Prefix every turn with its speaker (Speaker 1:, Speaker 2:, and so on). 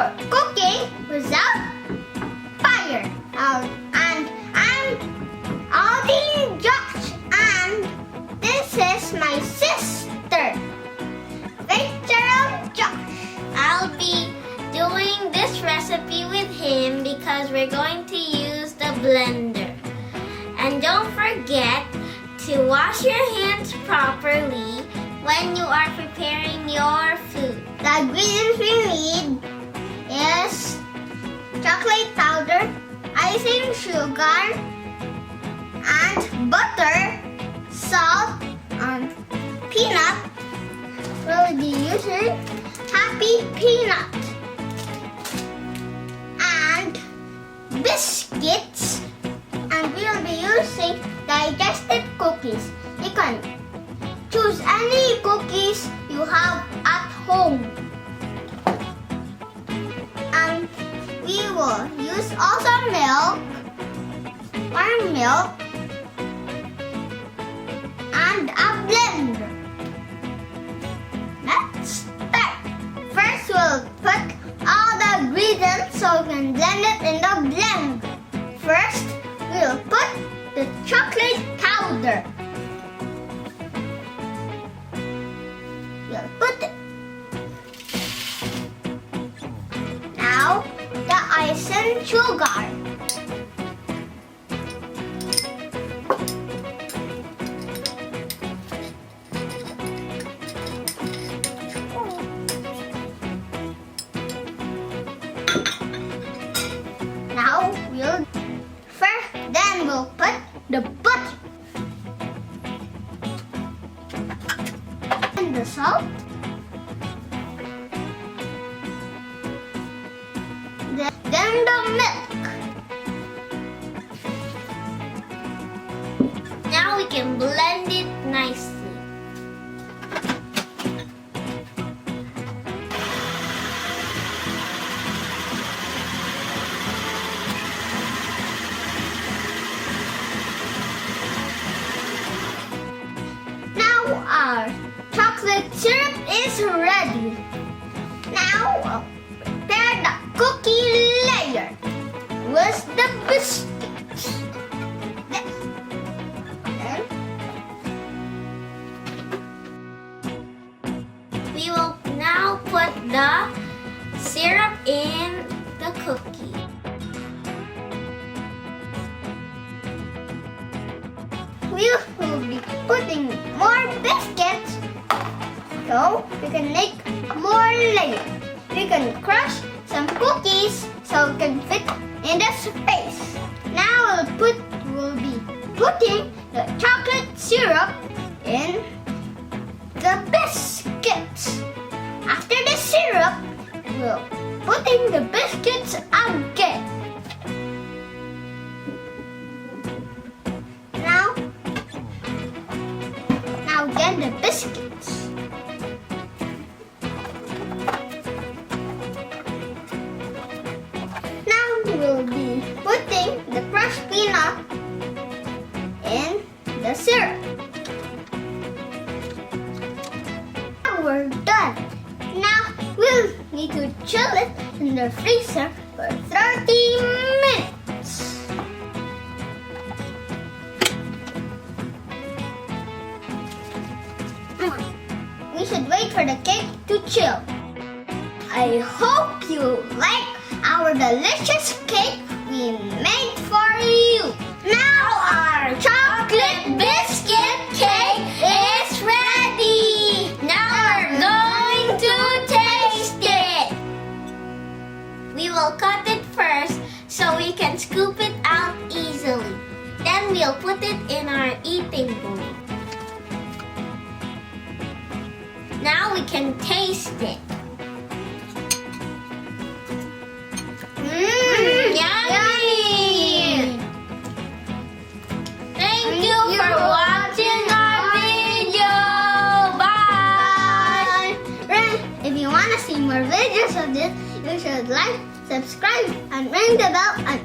Speaker 1: for cooking without fire. And I'm Aldi Josh, and this is my sister, Victor Josh. I'll be doing this recipe with him because we're going to use the blender. And don't forget to wash your hands properly when you are preparing your food. The ingredients we need is chocolate powder, icing sugar, and butter, salt, and peanut. We'll be using Happy Peanut and biscuits, and we'll be using digested cookies. You can choose any cookies you have at home. And we will use also milk, warm milk, and a blender. Let's start. First, we'll put all the ingredients so we can blend it in the blender. First, we'll put the chocolate powder. We'll put it. Now, the icing sugar. Now we'll put the butter and the salt, then the milk. Now we can blend it nicely. Our chocolate syrup is ready. Now we'll prepare the cookie layer with the biscuits. We will now put the syrup in the cookie. We will be putting more biscuits so we can make more layers. We can crush some cookies so we can fit in the space. Now we'll be putting the chocolate syrup in the biscuits. After the syrup, we'll putting the biscuits again. Again the biscuits. Now we'll be putting the crushed peanut in the syrup. Now we're done. Now we'll need to chill it in the freezer for 30 minutes. We should wait for the cake to chill. I hope you like our delicious cake we made for you. Now our chocolate biscuit cake is ready. Now we're going to taste it. We will cut it first so we can scoop it out easily. Then we'll put it in our eating bowl. Now we can taste it. Yummy! Thank you for watching our video. Bye! If you want to see more videos of this, you should like, subscribe, and ring the bell and